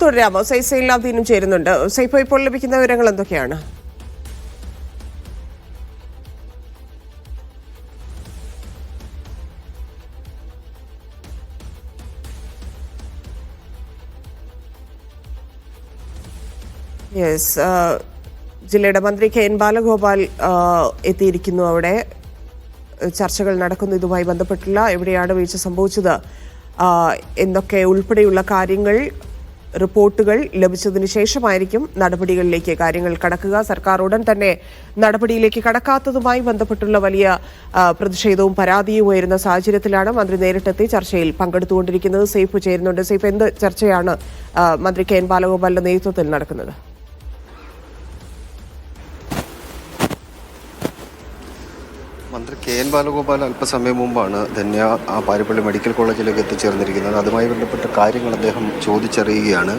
തുടരാമോ? സൈഫുദ്ദീനും ചേരുന്നുണ്ട്. സൈഫ, ഇപ്പോൾ ലഭിക്കുന്ന വിവരങ്ങൾ എന്തൊക്കെയാണ്? യെസ്, ജില്ലയുടെ മന്ത്രി കെ എൻ ബാലഗോപാൽ എത്തിയിരിക്കുന്നു. അവിടെ ചർച്ചകൾ നടക്കുന്നു. ഇതുമായി ബന്ധപ്പെട്ടുള്ള എവിടെയാണ് വീഴ്ച സംഭവിച്ചത് എന്നൊക്കെ ഉൾപ്പെടെയുള്ള കാര്യങ്ങൾ, റിപ്പോർട്ടുകൾ ലഭിച്ചതിന് ശേഷമായിരിക്കും നടപടികളിലേക്ക് കാര്യങ്ങൾ കടക്കുക. സർക്കാർ ഉടൻ തന്നെ നടപടിയിലേക്ക് കടക്കാത്തതുമായി ബന്ധപ്പെട്ടുള്ള വലിയ പ്രതിഷേധവും പരാതിയും ഉയരുന്ന സാഹചര്യത്തിലാണ് മന്ത്രി നേരിട്ടെത്തി ചർച്ചയിൽ പങ്കെടുത്തുകൊണ്ടിരിക്കുന്നത്. സൈഫ് ചേരുന്നുണ്ട്. സൈഫ്, എന്ത് ചർച്ചയാണ് മന്ത്രി കെ എൻ ബാലഗോപാലിന്റെ നേതൃത്വത്തിൽ നടക്കുന്നത്? മന്ത്രി കെ എൻ ബാലഗോപാൽ അല്പസമയം മുമ്പാണ് ധന്യ പാരിപ്പള്ളി മെഡിക്കൽ കോളേജിലേക്ക് എത്തിച്ചേർന്നിരിക്കുന്നത്. അതുമായി ബന്ധപ്പെട്ട കാര്യങ്ങൾ അദ്ദേഹം ചോദിച്ചറിയുകയാണ്.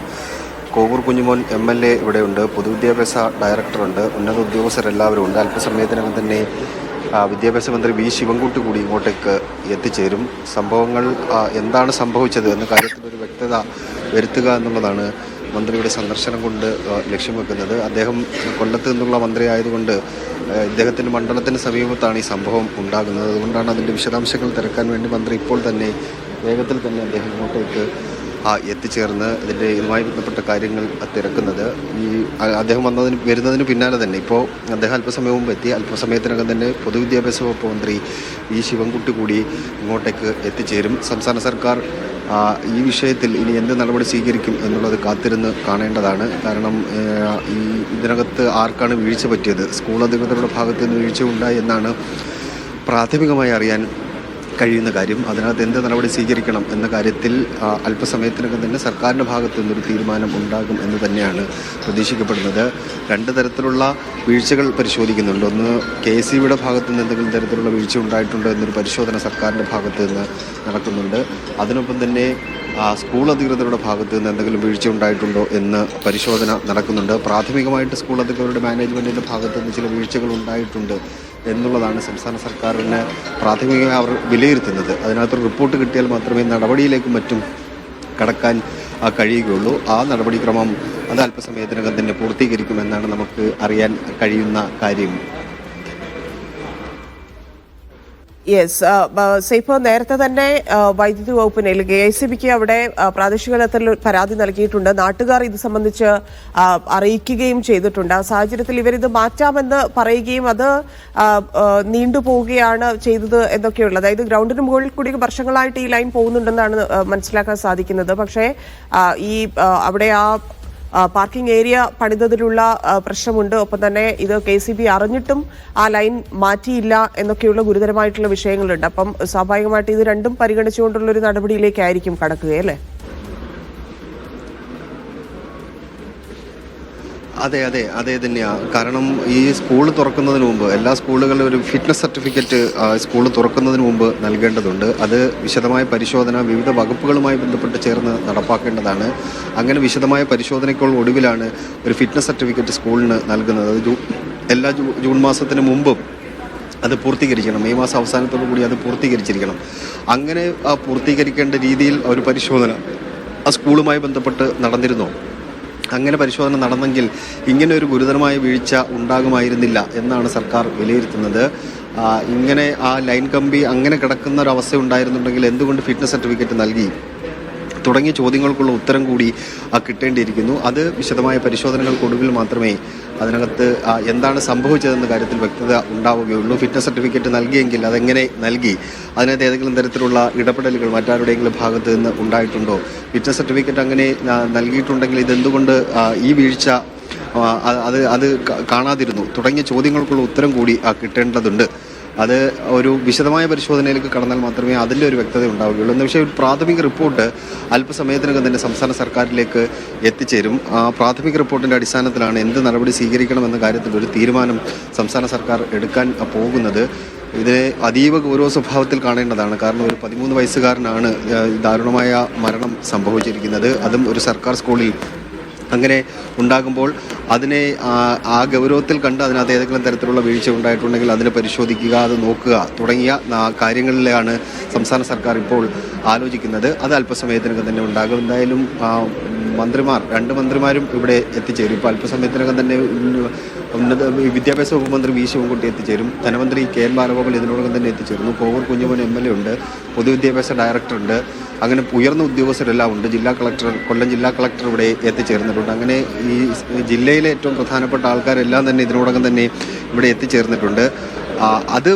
കോവൂർ കുഞ്ഞുമോൻ MLA ഇവിടെയുണ്ട്, പൊതുവിദ്യാഭ്യാസ ഡയറക്ടറുണ്ട്, ഉന്നത ഉദ്യോഗസ്ഥരെല്ലാവരും ഉണ്ട്. അല്പസമയത്തിനകം തന്നെ വിദ്യാഭ്യാസ മന്ത്രി വി ശിവൻകുട്ടി കൂടി ഇങ്ങോട്ടേക്ക് എത്തിച്ചേരും. സംഭവങ്ങൾ എന്താണ് സംഭവിച്ചത് എന്ന കാര്യത്തിലൊരു വ്യക്തത വരുത്തുക എന്നുള്ളതാണ് മന്ത്രിയുടെ സന്ദർശനം കൊണ്ട് ലക്ഷ്യം വെക്കുന്നത്. അദ്ദേഹം കൊല്ലത്ത് നിന്നുള്ള മന്ത്രി ആയതുകൊണ്ട് ഇദ്ദേഹത്തിൻ്റെ മണ്ഡലത്തിന് സമീപത്താണ് ഈ സംഭവം ഉണ്ടാകുന്നത്. അതുകൊണ്ടാണ് അതിൻ്റെ വിശദാംശങ്ങൾ തിരക്കാൻ വേണ്ടി മന്ത്രി ഇപ്പോൾ തന്നെ വേഗത്തിൽ തന്നെ അദ്ദേഹം ഇങ്ങോട്ടേക്ക് എത്തിച്ചേർന്ന് ഇതുമായി ബന്ധപ്പെട്ട കാര്യങ്ങൾ തിരക്കുന്നത്. അദ്ദേഹം വരുന്നതിന് പിന്നാലെ തന്നെ ഇപ്പോൾ അദ്ദേഹം അല്പസമയം മുമ്പ് എത്തി. അല്പസമയത്തിനകം തന്നെ പൊതുവിദ്യാഭ്യാസ വകുപ്പ് മന്ത്രി വി ശിവൻകുട്ടി കൂടി ഇങ്ങോട്ടേക്ക് എത്തിച്ചേരും. സംസ്ഥാന സർക്കാർ ഈ വിഷയത്തിൽ ഇനി എന്ത് നടപടി സ്വീകരിക്കും എന്നുള്ളത് കാത്തിരുന്ന് കാണേണ്ടതാണ്. കാരണം ഇതിനകത്ത് ആർക്കാണ് വീഴ്ച പറ്റിയത്, സ്കൂൾ അധികൃതരുടെ ഭാഗത്ത് നിന്ന് വീഴ്ച ഉണ്ടായി എന്നാണ് പ്രാഥമികമായി അറിയാൻ കഴിയുന്ന കാര്യം. അതിനകത്ത് എന്ത് നടപടി സ്വീകരിക്കണം എന്ന കാര്യത്തിൽ അല്പസമയത്തിനകം തന്നെ സർക്കാരിൻ്റെ ഭാഗത്തു നിന്നൊരു തീരുമാനം ഉണ്ടാകും എന്ന് തന്നെയാണ് പ്രതീക്ഷിക്കപ്പെടുന്നത്. രണ്ട് തരത്തിലുള്ള വീഴ്ചകൾ പരിശോധിക്കുന്നുണ്ട്. ഒന്ന്, KSEBയുടെ ഭാഗത്തു നിന്ന് എന്തെങ്കിലും തരത്തിലുള്ള വീഴ്ച ഉണ്ടായിട്ടുണ്ടോ എന്നൊരു പരിശോധന സർക്കാരിൻ്റെ ഭാഗത്തു നിന്ന് നടക്കുന്നുണ്ട്. അതിനൊപ്പം തന്നെ സ്കൂൾ അധികൃതരുടെ ഭാഗത്ത് നിന്ന് എന്തെങ്കിലും വീഴ്ച ഉണ്ടായിട്ടുണ്ടോ എന്ന് പരിശോധന നടക്കുന്നുണ്ട്. പ്രാഥമികമായിട്ട് സ്കൂൾ അധികൃതരുടെ മാനേജ്മെൻറ്റിൻ്റെ ഭാഗത്തു നിന്ന് ചില വീഴ്ചകൾ ഉണ്ടായിട്ടുണ്ട് എന്നുള്ളതാണ് സംസ്ഥാന സർക്കാരിന് പ്രാഥമികമായി അവർ വിലയിരുത്തുന്നത്. അതിനകത്തൊരു റിപ്പോർട്ട് കിട്ടിയാൽ മാത്രമേ നടപടിയിലേക്കും മറ്റും കടക്കാൻ കഴിയുകയുള്ളൂ. ആ നടപടിക്രമം അത് അല്പസമയത്തിനകം തന്നെ പൂർത്തീകരിക്കുമെന്നാണ് നമുക്ക് അറിയാൻ കഴിയുന്ന കാര്യം. യെസ്, സൈഫ്, നേരത്തെ തന്നെ വൈദ്യുതി വകുപ്പിന് അല്ലെങ്കിൽ KSEBക്ക് അവിടെ പ്രാദേശിക തലത്തിൽ പരാതി നൽകിയിട്ടുണ്ട്. നാട്ടുകാർ ഇത് സംബന്ധിച്ച് അറിയിക്കുകയും ചെയ്തിട്ടുണ്ട്. ആ സാഹചര്യത്തിൽ ഇവരിത് മാറ്റാമെന്ന് പറയുകയും അത് നീണ്ടുപോവുകയാണ് ചെയ്തത് എന്നൊക്കെയുള്ളത്. അതായത് ഗ്രൗണ്ടിന് മുകളിൽ കൂടി വർഷങ്ങളായിട്ട് ഈ ലൈൻ പോകുന്നുണ്ടെന്നാണ് മനസ്സിലാക്കാൻ സാധിക്കുന്നത്. പക്ഷേ അവിടെ പാർക്കിംഗ് ഏരിയ പണിതതിലുള്ള പ്രശ്നമുണ്ട്. ഒപ്പം തന്നെ ഇത് KSEB അറിഞ്ഞിട്ടും ആ ലൈൻ മാറ്റിയില്ല എന്നൊക്കെയുള്ള ഗുരുതരമായിട്ടുള്ള വിഷയങ്ങളുണ്ട്. അപ്പം സ്വാഭാവികമായിട്ട് ഇത് രണ്ടും പരിഗണിച്ചുകൊണ്ടുള്ളൊരു നടപടിയിലേക്കായിരിക്കും കടക്കുകയല്ലേ? അതെ തന്നെയാണ്. കാരണം ഈ സ്കൂൾ തുറക്കുന്നതിന് മുമ്പ് എല്ലാ സ്കൂളുകളിലും ഒരു ഫിറ്റ്നസ് സർട്ടിഫിക്കറ്റ് സ്കൂൾ തുറക്കുന്നതിന് മുമ്പ് നൽകേണ്ടതുണ്ട്. അത് വിശദമായ പരിശോധന വിവിധ വകുപ്പുകളുമായി ബന്ധപ്പെട്ട് ചേർന്ന് നടപ്പാക്കേണ്ടതാണ്. അങ്ങനെ വിശദമായ പരിശോധനയ്ക്കുള്ള ഒടുവിലാണ് ഒരു ഫിറ്റ്നസ് സർട്ടിഫിക്കറ്റ് സ്കൂളിന് നൽകുന്നത്. അത് എല്ലാ ജൂൺ മാസത്തിന് മുമ്പും അത് പൂർത്തീകരിക്കണം. മെയ് മാസം അവസാനത്തോടു കൂടി അത് പൂർത്തീകരിച്ചിരിക്കണം. അങ്ങനെ പൂർത്തീകരിക്കേണ്ട രീതിയിൽ ഒരു പരിശോധന ആ സ്കൂളുമായി ബന്ധപ്പെട്ട് നടന്നിരുന്നോ? അങ്ങനെ പരിശോധന നടന്നെങ്കിൽ ഇങ്ങനെ ഒരു ഗുരുതരമായ വീഴ്ച ഉണ്ടാകുമായിരുന്നില്ല എന്നാണ് സർക്കാർ വിലയിരുത്തുന്നത്. ഇങ്ങനെ ആ ലൈൻ കമ്പി അങ്ങനെ കിടക്കുന്ന ഒരു അവസ്ഥ ഉണ്ടായിരുന്നുണ്ടെങ്കിൽ എന്തുകൊണ്ട് ഫിറ്റ്നസ് സർട്ടിഫിക്കറ്റ് നൽകി തുടങ്ങിയ ചോദ്യങ്ങൾക്കുള്ള ഉത്തരം കൂടി കിട്ടേണ്ടിയിരിക്കുന്നു. അത് വിശദമായ പരിശോധനകൾക്കൊടുവിൽ മാത്രമേ അതിനകത്ത് എന്താണ് സംഭവിച്ചതെന്ന കാര്യത്തിൽ വ്യക്തത ഉണ്ടാവുകയുള്ളൂ. ഫിറ്റ്നസ് സർട്ടിഫിക്കറ്റ് നൽകിയെങ്കിൽ അതെങ്ങനെ നൽകി, അതിനകത്ത് ഏതെങ്കിലും തരത്തിലുള്ള ഇടപെടലുകൾ മറ്റാരുടെയെങ്കിലും ഭാഗത്ത് നിന്ന് ഉണ്ടായിട്ടുണ്ടോ, ഫിറ്റ്നസ് സർട്ടിഫിക്കറ്റ് അങ്ങനെ നൽകിയിട്ടുണ്ടെങ്കിൽ ഇതെന്തുകൊണ്ട് ഈ വീഴ്ച അത് കാണാതിരുന്നു തുടങ്ങിയ ചോദ്യങ്ങൾക്കുള്ള ഉത്തരം കൂടി കിട്ടേണ്ടതുണ്ട്. അത് ഒരു വിശദമായ പരിശോധനയിലേക്ക് കടന്നാൽ മാത്രമേ അതിൻ്റെ ഒരു വ്യക്തത ഉണ്ടാവുകയുള്ളൂ. എന്ന വിഷയം പ്രാഥമിക റിപ്പോർട്ട് അല്പസമയത്തിനകം തന്നെ സംസ്ഥാന സർക്കാരിലേക്ക് എത്തിച്ചേരും. പ്രാഥമിക റിപ്പോർട്ടിൻ്റെ അടിസ്ഥാനത്തിലാണ് എന്ത് നടപടി സ്വീകരിക്കണമെന്ന കാര്യത്തിൽ ഒരു തീരുമാനം സംസ്ഥാന സർക്കാർ എടുക്കാൻ പോകുന്നത്. ഇതിനെ അതീവ ഗൗരവ സ്വഭാവത്തിൽ കാണേണ്ടതാണ്. കാരണം ഒരു 13 വയസ്സുകാരനാണ് ദാരുണമായ മരണം സംഭവിച്ചിരിക്കുന്നത്. അതും ഒരു സർക്കാർ സ്കൂളിൽ അങ്ങനെ ഉണ്ടാകുമ്പോൾ അതിനെ ആ ഗൗരവത്തിൽ കണ്ട് അതിനകത്ത് ഏതെങ്കിലും തരത്തിലുള്ള വീഴ്ച ഉണ്ടായിട്ടുണ്ടെങ്കിൽ അതിനെ പരിശോധിക്കുക, അത് നോക്കുക തുടങ്ങിയ കാര്യങ്ങളിലാണ് സംസ്ഥാന സർക്കാർ ഇപ്പോൾ ആലോചിക്കുന്നത്. അത് അല്പസമയത്തിനകം തന്നെ ഉണ്ടാകും. എന്തായാലും രണ്ട് മന്ത്രിമാരും ഇവിടെ എത്തിച്ചേരും. ഇപ്പോൾ അല്പസമയത്തിനകം തന്നെ വിദ്യാഭ്യാസ വകുപ്പ് മന്ത്രി വി ശിവൻകുട്ടി എത്തിച്ചേരും. ധനമന്ത്രി കെ.എൻ. ബാലഗോപാൽ ഇതിനോടകം തന്നെ എത്തിച്ചേരുന്നു. കോവൂർ കുഞ്ഞുമോൻ MLA ഉണ്ട്, പൊതുവിദ്യാഭ്യാസ ഡയറക്ടറുണ്ട്, അങ്ങനെ ഉയർന്ന ഉദ്യോഗസ്ഥരെല്ലാം ഉണ്ട്. കൊല്ലം ജില്ലാ കളക്ടർ ഇവിടെ എത്തിച്ചേർന്നിട്ടുണ്ട്. അങ്ങനെ ഈ ജില്ലയിലെ ഏറ്റവും പ്രധാനപ്പെട്ട ആൾക്കാരെല്ലാം തന്നെ ഇതിനോടകം തന്നെ ഇവിടെ എത്തിച്ചേർന്നിട്ടുണ്ട്. അത്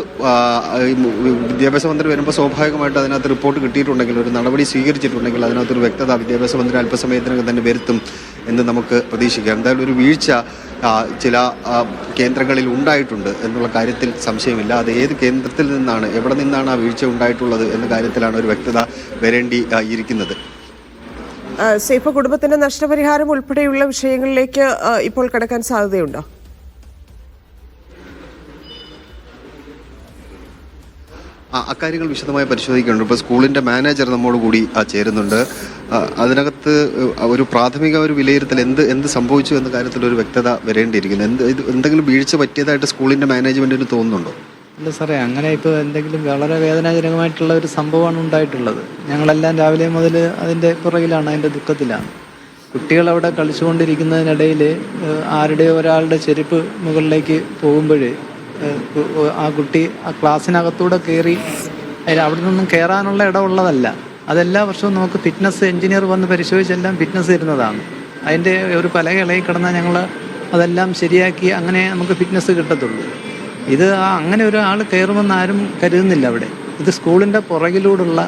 വിദ്യാഭ്യാസ മന്ത്രി വരുമ്പോൾ സ്വാഭാവികമായിട്ട് അതിനകത്ത് റിപ്പോർട്ട് കിട്ടിയിട്ടുണ്ടെങ്കിൽ, ഒരു നടപടി സ്വീകരിച്ചിട്ടുണ്ടെങ്കിൽ അതിനകത്തൊരു വ്യക്തത വിദ്യാഭ്യാസ മന്ത്രി അല്പസമയത്തിനകം തന്നെ വരുത്തും എന്ന് നമുക്ക് പ്രതീക്ഷിക്കാം. എന്തായാലും ഒരു വീഴ്ച ചില കേന്ദ്രങ്ങളിൽ ഉണ്ടായിട്ടുണ്ട് എന്നുള്ള കാര്യത്തിൽ സംശയമില്ല. അത് ഏത് കേന്ദ്രത്തിൽ നിന്നാണ്, എവിടെ നിന്നാണ് ആ വീഴ്ച ഉണ്ടായിട്ടുള്ളത് എന്ന കാര്യത്തിലാണ് ഒരു വ്യക്തത വരേണ്ടി ഇരിക്കുന്നത്. സൈഫ, കുടുംബത്തിന്റെ നഷ്ടപരിഹാരം ഉൾപ്പെടെയുള്ള വിഷയങ്ങളിലേക്ക് ഇപ്പോൾ കടക്കാൻ സാധ്യതയുണ്ടോ? അക്കാര്യങ്ങൾ വിശദമായി പരിശോധിക്കുന്നുണ്ട്. ഇപ്പോൾ സ്കൂളിൻ്റെ മാനേജർ നമ്മോട് കൂടി ചേരുന്നുണ്ട്. അതിനകത്ത് ഒരു പ്രാഥമിക ഒരു വിലയിരുത്തൽ എന്ത് സംഭവിച്ചു എന്ന കാര്യത്തിൽ ഒരു വ്യക്തത വരേണ്ടിയിരിക്കുന്നു. എന്തെങ്കിലും വീഴ്ച പറ്റിയതായിട്ട് സ്കൂളിൻ്റെ മാനേജ്മെൻറ്റിന് തോന്നുന്നുണ്ടോ? അല്ല സാറേ, അങ്ങനെ ഇപ്പോൾ എന്തെങ്കിലും വളരെ വേദനാജനകമായിട്ടുള്ള ഒരു സംഭവമാണ് ഉണ്ടായിട്ടുള്ളത്. ഞങ്ങളെല്ലാം രാവിലെ മുതൽ അതിൻ്റെ പുറകിലാണ്, അതിൻ്റെ ദുഃഖത്തിലാണ്. കുട്ടികൾ അവിടെ കളിച്ചുകൊണ്ടിരിക്കുന്നതിനിടയിൽ ആരുടെയോ ഒരാളുടെ ചെരുപ്പ് മുകളിലേക്ക് പോകുമ്പോൾ ആ കുട്ടി ആ ക്ലാസ്സിനകത്തൂടെ കയറി, അവിടെ നിന്നും കയറാനുള്ള ഇടമുള്ളതല്ല. അതെല്ലാ വർഷവും നമുക്ക് ഫിറ്റ്നസ് എഞ്ചിനീയർ വന്ന് പരിശോധിച്ചെല്ലാം ഫിറ്റ്നസ് തരുന്നതാണ്. അതിൻ്റെ ഒരു പലക ഇളകി കിടന്നാൽ ഞങ്ങൾ അതെല്ലാം ശരിയാക്കി അങ്ങനെ നമുക്ക് ഫിറ്റ്നസ് കിട്ടത്തുള്ളൂ. ഇത് അങ്ങനെ ഒരാൾ കയറുമെന്ന് ആരും കരുതുന്നില്ല അവിടെ. ഇത് സ്കൂളിൻ്റെ പുറകിലൂടെയുള്ള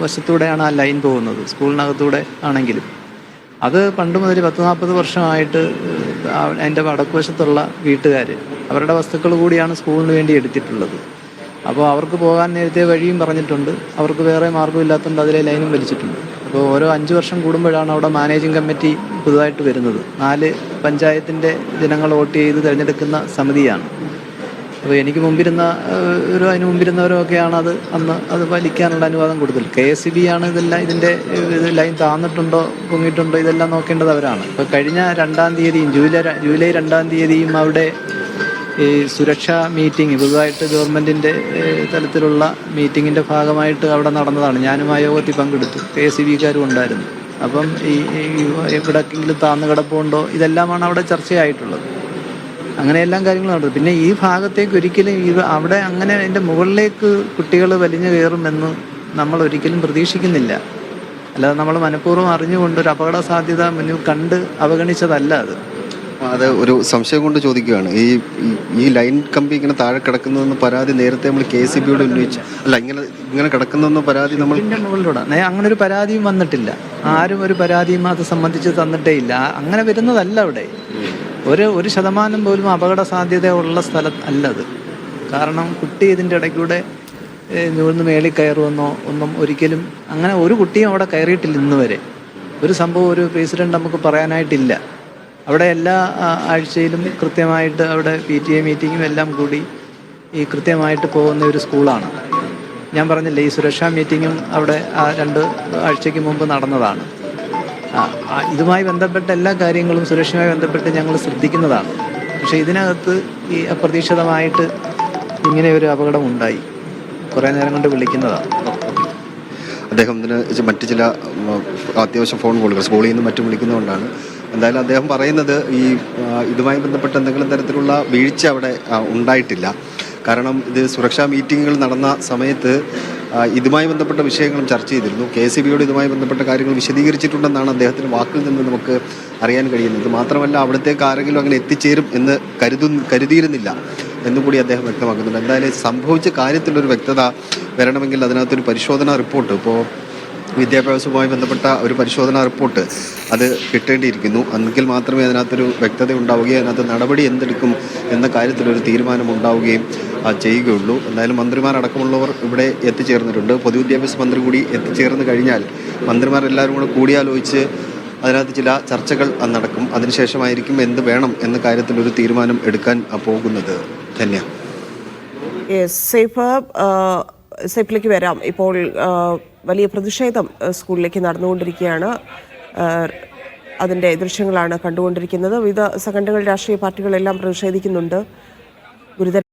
വശത്തൂടെയാണ് ആ ലൈൻ പോകുന്നത്, സ്കൂളിനകത്തൂടെ ആണെങ്കിലും. അത് പണ്ട് മുതൽ 10-40 വർഷമായിട്ട് അതിൻ്റെ വടക്കുവശത്തുള്ള വീട്ടുകാർ അവരുടെ വസ്തുക്കൾ കൂടിയാണ് സ്കൂളിന് വേണ്ടി എടുത്തിട്ടുള്ളത്. അപ്പോൾ അവർക്ക് പോകാൻ നേരത്തെ വഴിയും പറഞ്ഞിട്ടുണ്ട്, അവർക്ക് വേറെ മാർഗ്ഗമില്ലാത്തതുകൊണ്ട് അതിലെ ലൈനും വലിച്ചിട്ടുണ്ട്. അപ്പോൾ ഓരോ 5 വർഷം കൂടുമ്പോഴാണ് അവിടെ മാനേജിങ് കമ്മിറ്റി പുതുതായിട്ട് വരുന്നത്. 4 പഞ്ചായത്തിൻ്റെ ജനങ്ങൾ വോട്ട് ചെയ്ത് തിരഞ്ഞെടുക്കുന്ന സമിതിയാണ്. അപ്പോൾ എനിക്ക് മുമ്പിരുന്ന അതിന് മുമ്പിരുന്നവരൊക്കെയാണ് അന്ന് അത് വലിക്കാനുള്ള അനുവാദം കൊടുത്തത്. KSEB ആണ് ഇതെല്ലാം, ഇതിൻ്റെ ലൈൻ താന്നിട്ടുണ്ടോ പൊങ്ങിയിട്ടുണ്ടോ ഇതെല്ലാം നോക്കേണ്ടത് അവരാണ്. ഇപ്പോൾ കഴിഞ്ഞ 2-ാം തീയതിയും ജൂലൈ 2-ാം തീയതിയും അവിടെ ഈ സുരക്ഷാ മീറ്റിംഗ് പുതുതായിട്ട് ഗവൺമെൻറ്റിൻ്റെ തലത്തിലുള്ള മീറ്റിങ്ങിൻ്റെ ഭാഗമായിട്ട് അവിടെ നടന്നതാണ്. ഞാനും ആ യോഗത്തിൽ പങ്കെടുത്തു, KSEB-ക്കാരും ഉണ്ടായിരുന്നു. അപ്പം ഈ എവിടെയെങ്കിലും താന്ന് കിടപ്പുണ്ടോ ഇതെല്ലാമാണ് അവിടെ ചർച്ചയായിട്ടുള്ളത്. അങ്ങനെയെല്ലാം കാര്യങ്ങൾ നടത്തും. പിന്നെ ഈ ഭാഗത്തേക്ക് ഒരിക്കലും അവിടെ അങ്ങനെ അതിൻ്റെ മുകളിലേക്ക് കുട്ടികൾ വലിഞ്ഞു കയറുമെന്ന് നമ്മൾ ഒരിക്കലും പ്രതീക്ഷിക്കുന്നില്ല. അല്ലാതെ നമ്മൾ മനഃപൂർവ്വം അറിഞ്ഞുകൊണ്ട് ഒരു അപകട സാധ്യത മുന്നിൽ കണ്ട് അവഗണിച്ചതല്ല അത്. ഒരു സംശയം കൊണ്ട് ചോദിക്കുകയാണ്, ഈ ലൈൻ കമ്പി ഇങ്ങനെ താഴെ കിടക്കുന്നതെന്ന് പരാതി നേരത്തെ നമ്മൾ KSEB-യോട് ഉന്നയിച്ചു. അല്ല, ഇങ്ങനെ കിടക്കുന്നതെന്ന് പരാതി നമ്മൾ മുകളിലൂടെ അങ്ങനെ ഒരു പരാതിയും വന്നിട്ടില്ല. ആരും ഒരു പരാതിയും അത് സംബന്ധിച്ച് തന്നിട്ടേ ഇല്ല. അങ്ങനെ വരുന്നതല്ല അവിടെ. ഒരു ശതമാനം പോലും അപകട സാധ്യത ഉള്ള സ്ഥലം അല്ലത്. കാരണം കുട്ടി ഇതിൻ്റെ ഇടയ്ക്കൂടെ നൂന്ന് മേളിൽ കയറുമെന്നോ ഒന്നും ഒരിക്കലും അങ്ങനെ ഒരു കുട്ടിയും അവിടെ കയറിയിട്ടില്ല ഇന്ന് വരെ. ഒരു സംഭവം ഒരു പ്രസിഡന്റ് നമുക്ക് പറയാനായിട്ടില്ല. അവിടെ എല്ലാ ആഴ്ചയിലും കൃത്യമായിട്ട് അവിടെ PTA മീറ്റിങ്ങും എല്ലാം കൂടി ഈ കൃത്യമായിട്ട് പോകുന്ന ഒരു സ്കൂളാണ്. ഞാൻ പറഞ്ഞില്ലേ, ഈ സുരക്ഷാ മീറ്റിങ്ങും അവിടെ 2 ആഴ്ചയ്ക്ക് മുമ്പ് നടന്നതാണ്. ഇതുമായി ബന്ധപ്പെട്ട എല്ലാ കാര്യങ്ങളും സുരക്ഷയുമായി ബന്ധപ്പെട്ട് ഞങ്ങൾ ശ്രദ്ധിക്കുന്നതാണ്. പക്ഷേ ഇതിനകത്ത് ഈ അപ്രതീക്ഷിതമായിട്ട് ഇങ്ങനെ ഒരു അപകടം ഉണ്ടായി. കുറേ നേരം കൊണ്ട് വിളിക്കുന്നതാണ്. അദ്ദേഹത്തിന് മറ്റ് ചില അത്യാവശ്യം ഫോൺ കോളുകൾ സ്കൂളിൽ നിന്നും മറ്റും വിളിക്കുന്നതുകൊണ്ടാണ്. എന്തായാലും അദ്ദേഹം പറയുന്നത് ഇതുമായി ബന്ധപ്പെട്ട എന്തെങ്കിലും തരത്തിലുള്ള വീഴ്ച അവിടെ ഉണ്ടായിട്ടില്ല. കാരണം ഇത് സുരക്ഷാ മീറ്റിങ്ങുകൾ നടന്ന സമയത്ത് ഇതുമായി ബന്ധപ്പെട്ട വിഷയങ്ങളും ചർച്ച ചെയ്തിരുന്നു. KSEB-യോട് ഇതുമായി ബന്ധപ്പെട്ട കാര്യങ്ങൾ വിശദീകരിച്ചിട്ടുണ്ടെന്നാണ് അദ്ദേഹത്തിൻ്റെ വാക്കിൽ നിന്ന് നമുക്ക് അറിയാൻ കഴിയുന്നത്. മാത്രമല്ല, അവിടത്തേക്ക് ആരെങ്കിലും അങ്ങനെ എത്തിച്ചേരും എന്ന് കരുതിയിരുന്നില്ല എന്നുകൂടി അദ്ദേഹം വ്യക്തമാക്കുന്നുണ്ട്. എന്തായാലും സംഭവിച്ച കാര്യത്തിലൊരു വ്യക്തത വരണമെങ്കിൽ അതിനകത്തൊരു പരിശോധനാ റിപ്പോർട്ട്, ഇപ്പോൾ വിദ്യാഭ്യാസവുമായി ബന്ധപ്പെട്ട ഒരു പരിശോധനാ റിപ്പോർട്ട് അത് കിട്ടേണ്ടിയിരിക്കുന്നു. എങ്കിൽ മാത്രമേ അതിനകത്തൊരു വ്യക്തത ഉണ്ടാവുകയും അതിനകത്ത് നടപടി എന്തെടുക്കും എന്ന കാര്യത്തിലൊരു തീരുമാനം ഉണ്ടാവുകയും ചെയ്യുകയുള്ളൂ. എന്തായാലും മന്ത്രിമാരടക്കമുള്ളവർ ഇവിടെ എത്തിച്ചേർന്നിട്ടുണ്ട്. പൊതുവിദ്യാഭ്യാസ മന്ത്രി കൂടി എത്തിച്ചേർന്ന് കഴിഞ്ഞാൽ മന്ത്രിമാരെല്ലാവരും കൂടെ കൂടിയാലോചിച്ച് അതിനകത്ത് ചില ചർച്ചകൾ നടക്കും. അതിനുശേഷമായിരിക്കും എന്ത് വേണം എന്ന കാര്യത്തിലൊരു തീരുമാനം എടുക്കാൻ പോകുന്നത്. ധന്യ. സൈഫിലേക്ക് വരാം. ഇപ്പോൾ വലിയ പ്രതിഷേധം സ്കൂളിലേക്ക് നടന്നുകൊണ്ടിരിക്കുകയാണ്. അതിൻ്റെ ദൃശ്യങ്ങളാണ് കണ്ടുകൊണ്ടിരിക്കുന്നത്. വിവിധ സംഘടനകൾ, രാഷ്ട്രീയ പാർട്ടികളെല്ലാം പ്രതിഷേധിക്കുന്നുണ്ട്. ഗുരുതര